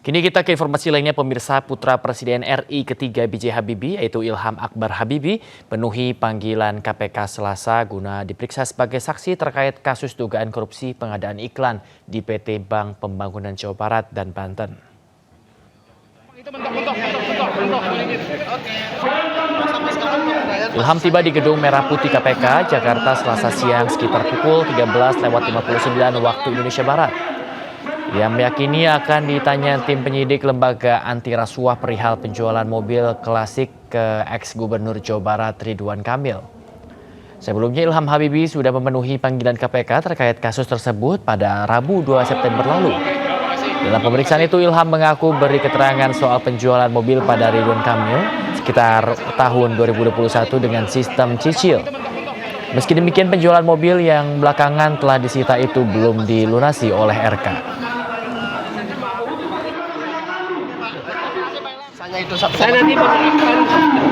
Kini kita ke informasi lainnya, pemirsa. Putra Presiden RI ketiga B.J. Habibie yaitu Ilham Akbar Habibie penuhi panggilan KPK Selasa guna diperiksa sebagai saksi terkait kasus dugaan korupsi pengadaan iklan di PT Bank Pembangunan Jawa Barat dan Banten. Ilham tiba di Gedung Merah Putih KPK Jakarta Selasa siang sekitar pukul 13.59 waktu Indonesia Barat. Ia meyakini akan ditanya tim penyidik lembaga anti rasuah perihal penjualan mobil klasik ke ex-gubernur Jawa Barat Ridwan Kamil. Sebelumnya Ilham Habibie sudah memenuhi panggilan KPK terkait kasus tersebut pada Rabu 2 September lalu. Dalam pemeriksaan itu Ilham mengaku beri keterangan soal penjualan mobil pada Ridwan Kamil sekitar tahun 2021 dengan sistem cicil. Meski demikian penjualan mobil yang belakangan telah disita itu belum dilunasi oleh RK. Saya nanti memberikan,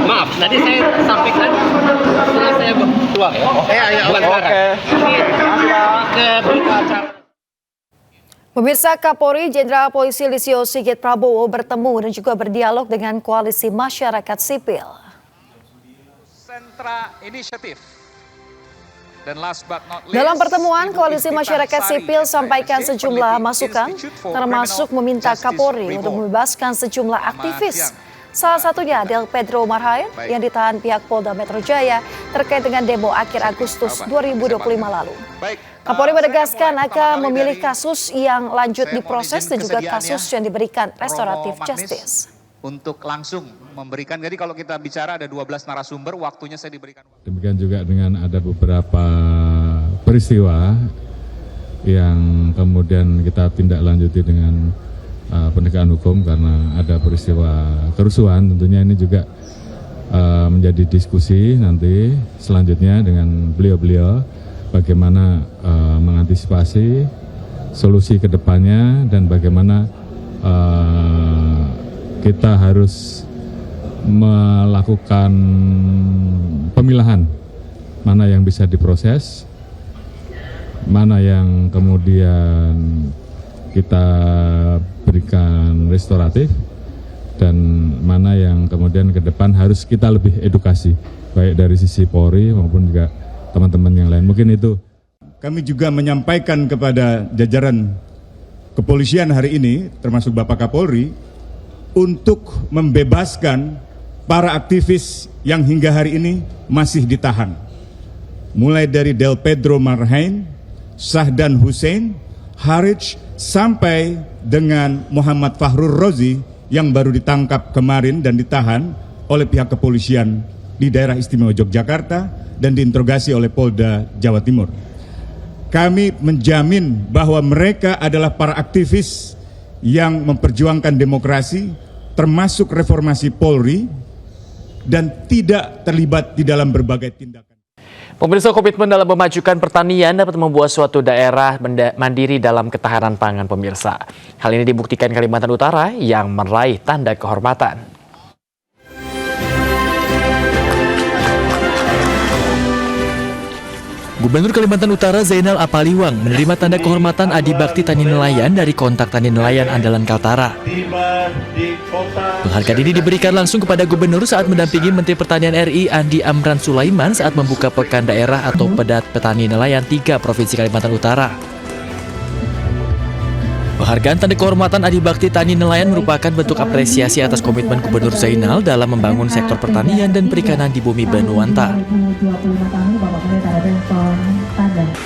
maaf, nanti saya sampaikan setelah saya keluar ya. Bukan sekarang. Ke berita acara. Pemirsa, Kapolri Jenderal Polisi Listio Sigit Prabowo bertemu dan juga berdialog dengan koalisi masyarakat sipil. Sentra Inisiatif. Dan last but not least, dalam pertemuan, koalisi masyarakat sipil sampaikan sejumlah masukan, termasuk meminta Kapolri untuk membebaskan sejumlah aktivis. Salah satunya Del Pedro Marhain yang ditahan pihak Polda Metro Jaya terkait dengan demo akhir Agustus 2025 lalu. Kapolri menegaskan akan memilih kasus yang lanjut diproses dan juga kasus yang diberikan restoratif justice. Untuk langsung memberikan, jadi kalau kita bicara ada 12 narasumber, waktunya saya diberikan. Demikian juga dengan ada beberapa peristiwa yang kemudian kita tindak lanjuti dengan penegakan hukum karena ada peristiwa kerusuhan. Tentunya ini juga menjadi diskusi nanti selanjutnya dengan beliau-beliau bagaimana mengantisipasi solusi ke depannya dan bagaimana kita harus melakukan pemilahan mana yang bisa diproses, mana yang kemudian kita berikan restoratif, dan mana yang kemudian ke depan harus kita lebih edukasi, baik dari sisi Polri maupun juga teman-teman yang lain. Mungkin itu. Kami juga menyampaikan kepada jajaran kepolisian hari ini, termasuk Bapak Kapolri, untuk membebaskan para aktivis yang hingga hari ini masih ditahan. Mulai dari Del Pedro Marhain, Sahdan Hussein, Harij, sampai dengan Muhammad Fahrur Rozi yang baru ditangkap kemarin dan ditahan oleh pihak kepolisian di daerah istimewa Yogyakarta dan diinterogasi oleh Polda Jawa Timur. Kami menjamin bahwa mereka adalah para aktivis yang memperjuangkan demokrasi, termasuk reformasi Polri, dan tidak terlibat di dalam berbagai tindakan. Pemirsa, komitmen dalam memajukan pertanian dapat membuat suatu daerah mandiri dalam ketahanan pangan, pemirsa. Hal ini dibuktikan Kalimantan Utara yang meraih tanda kehormatan. Gubernur Kalimantan Utara Zainal Apaliwang menerima tanda kehormatan Adi Bakti Tani Nelayan dari Kontak Tani Nelayan Andalan Kaltara. Penghargaan ini diberikan langsung kepada Gubernur saat mendampingi Menteri Pertanian RI Andi Amran Sulaiman saat membuka Pekan Daerah atau Pedat Petani Nelayan 3 Provinsi Kalimantan Utara. Penghargaan tanda kehormatan Adi Bakti Tani Nelayan merupakan bentuk apresiasi atas komitmen Gubernur Zainal dalam membangun sektor pertanian dan perikanan di bumi Benuanta.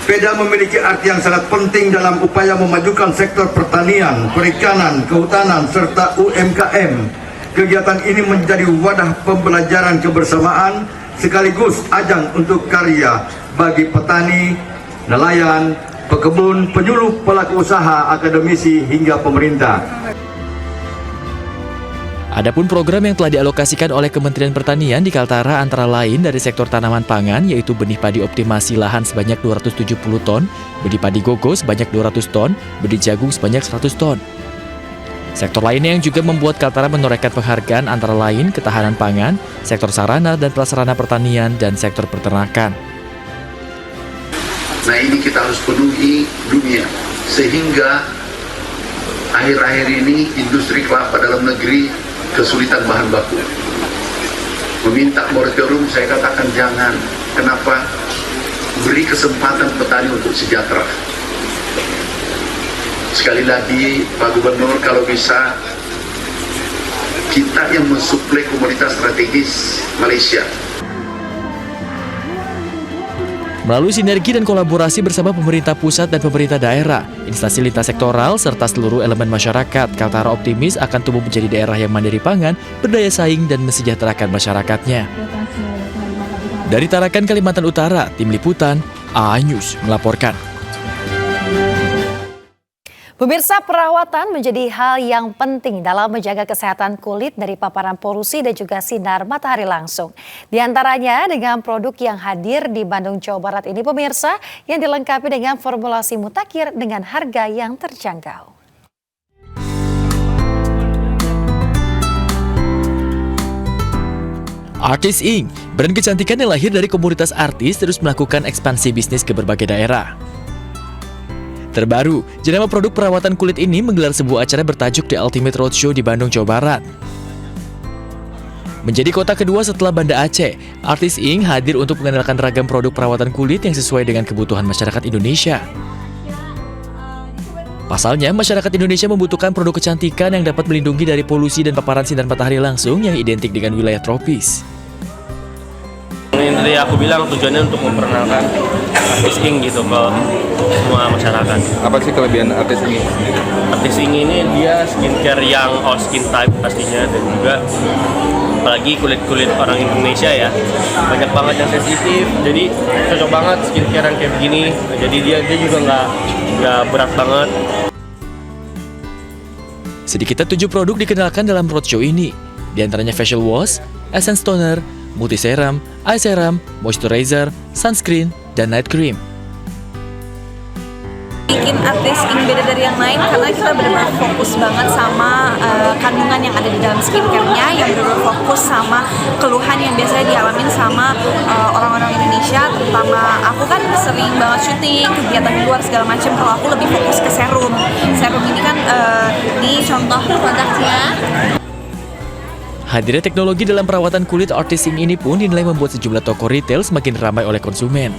PEDA memiliki arti yang sangat penting dalam upaya memajukan sektor pertanian, perikanan, kehutanan, serta UMKM. Kegiatan ini menjadi wadah pembelajaran kebersamaan sekaligus ajang untuk karya bagi petani, nelayan, pekebun, penyuluh, pelaku usaha, akademisi, hingga pemerintah. Adapun program yang telah dialokasikan oleh Kementerian Pertanian di Kaltara antara lain dari sektor tanaman pangan, yaitu benih padi optimasi lahan sebanyak 270 ton, benih padi gogo sebanyak 200 ton, benih jagung sebanyak 100 ton. Sektor lainnya yang juga membuat Kaltara menorehkan penghargaan antara lain ketahanan pangan, sektor sarana dan prasarana pertanian, dan sektor peternakan. Nah, ini kita harus penuhi dunia sehingga akhir-akhir ini industri kelapa dalam negeri kesulitan bahan baku. Meminta moratorium, saya katakan jangan. Kenapa? Beri kesempatan petani untuk sejahtera. Sekali lagi Pak Gubernur, kalau bisa kita yang mensuplai komoditas strategis Malaysia. Melalui sinergi dan kolaborasi bersama pemerintah pusat dan pemerintah daerah, instansi lintas sektoral, serta seluruh elemen masyarakat, Kaltara optimis akan tumbuh menjadi daerah yang mandiri pangan, berdaya saing, dan mesejahterakan masyarakatnya. Dari Tarakan, Kalimantan Utara, Tim Liputan, AA News melaporkan. Pemirsa, perawatan menjadi hal yang penting dalam menjaga kesehatan kulit dari paparan polusi dan juga sinar matahari langsung. Di antaranya dengan produk yang hadir di Bandung, Jawa Barat ini pemirsa, yang dilengkapi dengan formulasi mutakhir dengan harga yang terjangkau. Artis Ink, brand kecantikan yang lahir dari komunitas artis, terus melakukan ekspansi bisnis ke berbagai daerah. Terbaru, jenama produk perawatan kulit ini menggelar sebuah acara bertajuk The Ultimate Roadshow di Bandung, Jawa Barat. Menjadi kota kedua setelah Banda Aceh, Artis Ink hadir untuk mengenalkan ragam produk perawatan kulit yang sesuai dengan kebutuhan masyarakat Indonesia. Pasalnya, masyarakat Indonesia membutuhkan produk kecantikan yang dapat melindungi dari polusi dan paparan sinar matahari langsung yang identik dengan wilayah tropis. Ini tadi aku bilang tujuannya untuk memperkenalkan Artis Ink gitu ke semua masyarakat. Apa sih kelebihan Artis Ink? Artis Ink ini dia skincare yang all skin type pastinya, dan juga apalagi kulit-kulit orang Indonesia ya, banyak banget yang sensitif, jadi cocok banget skincare yang kayak begini. Jadi dia juga nggak berat banget. Sedikitnya 7 produk dikenalkan dalam roadshow ini, di antaranya facial wash, essence toner, multi serum, eye serum, moisturizer, sunscreen, dan night cream. Bikin Artis Ink beda dari yang lain karena kita benar-benar fokus banget sama kandungan yang ada di dalam skincare-nya, yang benar-benar fokus sama keluhan yang biasanya dialamin sama orang-orang Indonesia, terutama aku kan sering banget syuting, kegiatan di luar segala macam. Kalau aku lebih fokus ke serum. Serum ini kan di contoh produknya. Hadirnya teknologi dalam perawatan kulit Artis Ink ini pun dinilai membuat sejumlah toko retail semakin ramai oleh konsumen.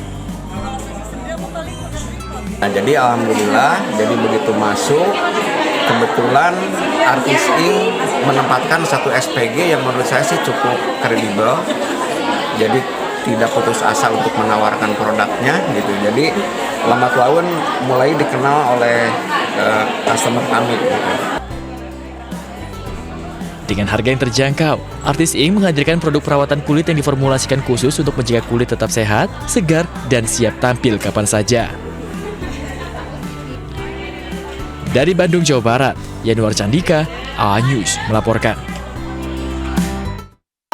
Nah, jadi alhamdulillah, jadi begitu masuk, kebetulan Artis Ink menempatkan satu SPG yang menurut saya sih cukup kredibel. Jadi tidak putus asa untuk menawarkan produknya gitu. Jadi lambat laun mulai dikenal oleh customer kami gitu. Dengan harga yang terjangkau, Artis Ink menghadirkan produk perawatan kulit yang diformulasikan khusus untuk menjaga kulit tetap sehat, segar, dan siap tampil kapan saja. Dari Bandung, Jawa Barat, Yanuar Candika, AA News melaporkan.